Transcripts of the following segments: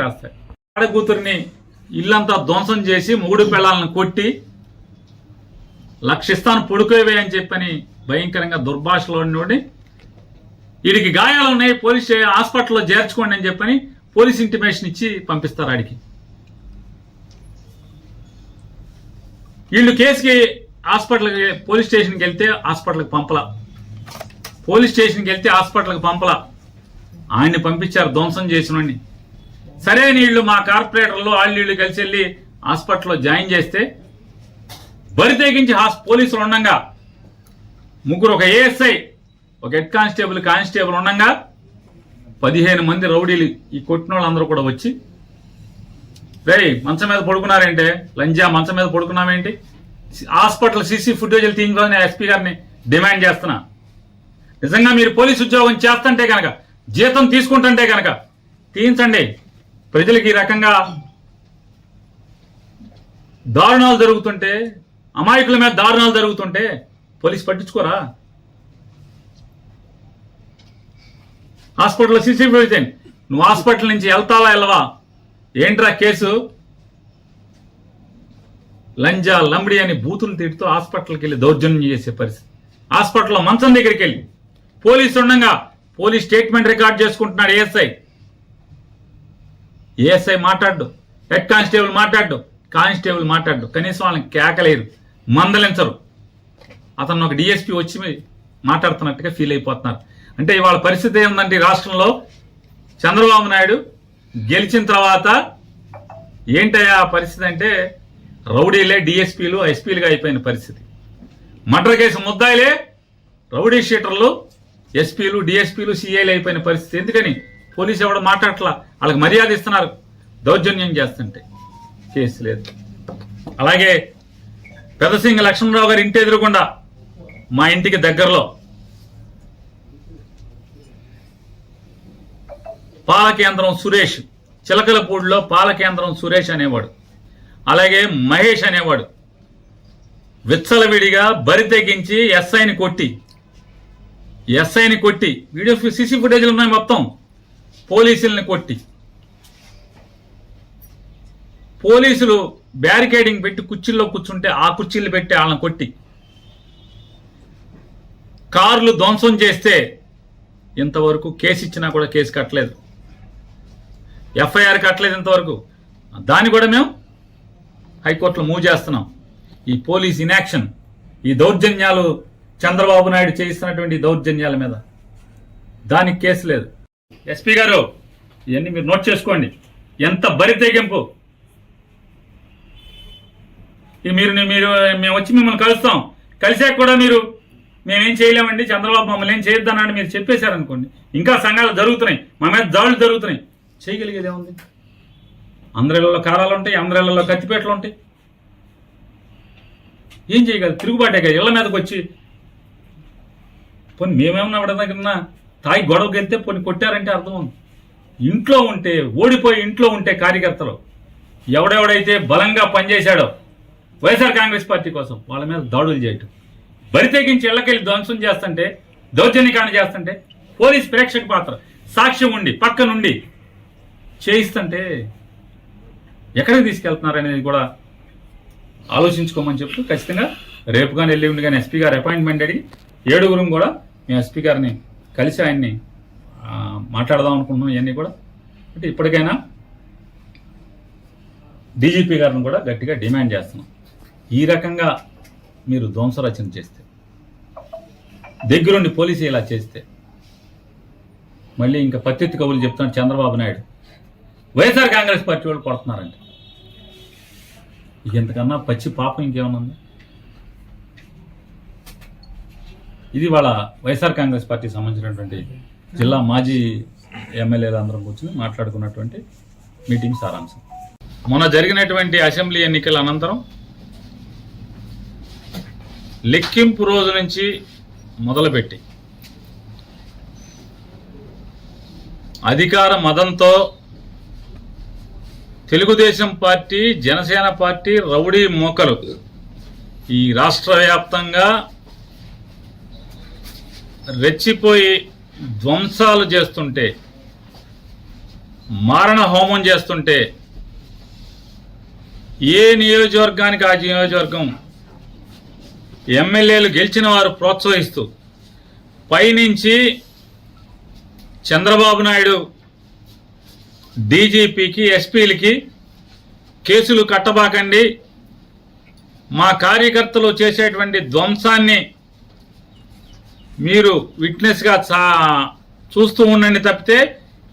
రాస్తాయి. ఆడకూతురిని ఇల్లంతా ధ్వంసం చేసి మొగుడు పిల్లలను కొట్టి లక్షిస్తాను పొడుకోవే అని చెప్పని భయంకరంగా దుర్భాషలో ఉండి వీడికి గాయాలు ఉన్నాయి పోలీస్ హాస్పిటల్లో చేర్చుకోండి అని చెప్పని పోలీస్ ఇంటిమేషన్ ఇచ్చి పంపిస్తారు. ఆడికి వీళ్ళు కేసుకి హాస్పిటల్కి పోలీస్ స్టేషన్కి వెళ్తే హాస్పిటల్కి పంపలా, పోలీస్ స్టేషన్కి వెళ్తే హాస్పిటల్కి పంపలా, ఆయన్ని పంపించారు ధ్వంసం చేసినోడిని. సరే వీళ్ళు మా కార్పొరేటర్లు వాళ్ళు కలిసి వెళ్ళి హాస్పిటల్లో జాయిన్ చేస్తే బరి తెగించి పోలీసులు ఉండగా ముగ్గురు, ఒక ఏఎస్ఐ, ఒక హెడ్ కానిస్టేబుల్ ఉండగా 15 మంది రౌడీలు ఈ కొట్టిన వాళ్ళందరూ కూడా వచ్చి, రే మంచం మీద పడుకున్నారేంటే, లంజా మంచం మీద పడుకున్నామేంటి, హాస్పిటల్ సీసీ ఫుటేజీలు తీయించుకోవాలని నేను ఎస్పీ గారిని డిమాండ్ చేస్తున్నా. నిజంగా మీరు పోలీసు ఉద్యోగం చేస్తుంటే కనుక, జీతం తీసుకుంటుంటే కనుక తీయించండి. ప్రజలకు ఈ రకంగా దారుణాలు జరుగుతుంటే, అమాయకుల మీద దారుణాలు జరుగుతుంటే పోలీసు పట్టించుకోరా? హాస్పిటల్లో సీసీ ఫుటేజ్, నువ్వు హాస్పిటల్ నుంచి వెళ్తావా వెళ్ళవా, ఏంట్రా కేసు, లంజా లంబడి అని బూతులు తిడుతూ హాస్పిటల్కి వెళ్ళి దౌర్జన్యం చేసే పరిస్థితి. హాస్పిటల్లో మంచం దగ్గరికి వెళ్ళి పోలీసు ఉండగా పోలీస్ స్టేట్మెంట్ రికార్డ్ చేసుకుంటున్నాడు ఏఎస్ఐ మాట్లాడు, హెడ్ కానిస్టేబుల్ మాట్లాడు, కనీసం వాళ్ళని కేకలేరు, మందలించరు. అతను ఒక డిఎస్పీ వచ్చి మాట్లాడుతున్నట్టుగా ఫీల్ అయిపోతున్నారు. అంటే ఇవాళ పరిస్థితి ఏముందంటే ఈ రాష్ట్రంలో చంద్రబాబు నాయుడు గెలిచిన తర్వాత ఏంటయ్యా పరిస్థితి అంటే రౌడీలే డిఎస్పీలు ఎస్పీలుగా అయిపోయిన పరిస్థితి. మర్డర్ కేసు ముద్దాయిలే రౌడీ షీటర్లు ఎస్పీలు డిఎస్పీలు సిఐలు అయిపోయిన పరిస్థితి. ఎందుకని పోలీసు ఎవడు మాట్లాడట్లా, వాళ్ళకి మర్యాద ఇస్తున్నారు, దౌర్జన్యం చేస్తుంటే కేసు లేదు. అలాగే పెదసింగ లక్ష్మణరావు గారి ఇంటి ఎదురుకుండా మా ఇంటికి దగ్గరలో పాలకేంద్రం సురేష్, చిలకలపూడిలో పాలకేంద్రం సురేష్ అనేవాడు, అలాగే మహేష్ అనేవాడు విచ్చలవిడిగా బరి తెగించి ఎస్ఐని కొట్టి వీడియో సీసీ ఫుటేజ్లు ఉన్నాయి మొత్తం, పోలీసుల్ని కొట్టి, పోలీసులు బ్యారికేడింగ్ పెట్టి కుర్చీల్లో కూర్చుంటే ఆ కుర్చీలు పెట్టి వాళ్ళని కొట్టి, కార్లు ధ్వంసం చేస్తే ఇంతవరకు కేసు ఇచ్చినా కూడా కేసు కట్టలేదు, ఎఫ్ఐఆర్ కట్టలేదు ఇంతవరకు. దాన్ని కూడా మేము హైకోర్టులో మూవ్ చేస్తున్నాం. ఈ పోలీస్ ఇన్యాక్షన్, ఈ దౌర్జన్యాలు, చంద్రబాబు నాయుడు చేయిస్తున్నటువంటి దౌర్జన్యాల మీద దానికి కేసు లేదు. ఎస్పీ గారు ఇవన్నీ మీరు నోట్ చేసుకోండి. ఎంత బరి తెగింపు, మీరు మేము వచ్చి మిమ్మల్ని కలుస్తాం, కలిసాక కూడా మీరు మేమేం చేయలేమండి, చంద్రబాబు మమ్మల్ని ఏం చేయొద్దన్నాడు మీరు చెప్పేశారనుకోండి, ఇంకా సంఘాలు జరుగుతున్నాయి, మా మీద దాడులు జరుగుతున్నాయి, చేయగలిగేది ఏముంది? అందరిళ్లలో కారాలు ఉంటాయి, అందరిళ్లలో కత్తిపేటలు ఉంటాయి, ఏం చేయగలరు? తిరుగుబాటే కదా ఇళ్ల మీదకి వచ్చి. పోనీ మేమేమన్నా ఎవరి దగ్గర తాగి గొడవకి వెళ్తే పోనీ కొట్టారంటే అర్థం ఉంది. ఇంట్లో ఉంటే, ఓడిపోయి ఇంట్లో ఉంటే కార్యకర్తలు ఎవడెవడైతే బలంగా పనిచేశాడో వైఎస్ఆర్ కాంగ్రెస్ పార్టీ కోసం వాళ్ళ మీద దాడులు చేయటం, బరి తెగించి ఇళ్లకెళ్ళి ధ్వంసం చేస్తుంటే, దౌర్జన్యకాండ చేస్తుంటే పోలీస్ ప్రేక్షక పాత్ర, సాక్ష్యం ఉండి పక్క నుండి చేయిస్తుంటే ఎక్కడికి తీసుకెళ్తున్నారు అనేది కూడా ఆలోచించుకోమని చెప్తూ ఖచ్చితంగా రేపు కానీ ఎల్లుండి కానీ ఎస్పీ గారు అపాయింట్మెంట్ అడిగి 7 కూడా మేము ఎస్పీ గారిని కలిసి ఆయన్ని మాట్లాడదాం అనుకుంటున్నాం. ఇవన్నీ కూడా అంటే ఇప్పటికైనా డీజీపీ గారిని కూడా గట్టిగా డిమాండ్ చేస్తున్నాం. ఈ రకంగా మీరు ధ్వంసరచన చేస్తే, దగ్గరుండి పోలీసు ఇలా చేస్తే మళ్ళీ ఇంకా పత్తిత్తి కబుర్లు చెప్తాను చంద్రబాబు నాయుడు, వైఎస్ఆర్ కాంగ్రెస్ పార్టీ వాళ్ళు కొడుతున్నారంటే ఇంతకన్నా పచ్చి పాపం ఇంకేమన్నా ఉంది? ఇది వాళ్ళ వైఎస్ఆర్ కాంగ్రెస్ పార్టీకి సంబంధించినటువంటి జిల్లా మాజీ ఎమ్మెల్యేలు అందరం కూర్చొని మాట్లాడుకున్నటువంటి మీటింగ్ సారాంశం. మొన్న జరిగినటువంటి అసెంబ్లీ ఎన్నికల అనంతరం లెక్కింపు రోజు నుంచి మొదలుపెట్టి అధికార మదంతో Telugu Desam party, Janasena party rowdy మోకలు ఈ రాష్ట్ర వ్యాప్తంగా రెచ్చిపోయి ధ్వంసాలు చేస్తుంటే మారణ హోమం చేస్తుంటే ఏ నియోజకవర్గానికి ఆ నియోజకవర్గం ఎమ్మెల్యేలు గెలిచిన వారు ప్రోత్సహిస్తూ పైనుంచి చంద్రబాబు నాయుడు డీజీపీకి ఎస్పీలకి కేసులు కట్టబాకండి, మా కార్యకర్తలు చేసేటువంటి ధ్వంసాన్ని మీరు విట్నెస్గా చూస్తూ ఉండండి తప్పితే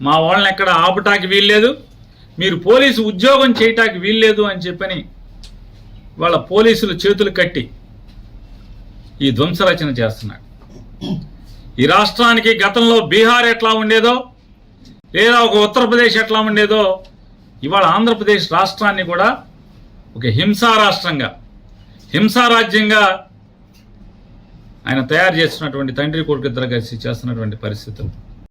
మా వాళ్ళని ఎక్కడ ఆపటానికి వీల్లేదు, మీరు పోలీసు ఉద్యోగం చేయటానికి వీల్లేదు అని చెప్పని వాళ్ళ పోలీసులు చేతులు కట్టి ఈ ధ్వంసరచన చేస్తున్నాడు. ఈ రాష్ట్రానికి గతంలో బీహార్ ఎట్లా ఉండేదో లేదా ఒక ఉత్తరప్రదేశ్ ఎట్లా ఉండేదో ఇవాళ ఆంధ్రప్రదేశ్ రాష్ట్రాన్ని కూడా ఒక హింసా రాష్ట్రంగా, హింసా రాజ్యంగా ఆయన తయారు చేస్తున్నటువంటి తండ్రి కొడుకు ఇద్దరు కలిసి చేస్తున్నటువంటి పరిస్థితులు.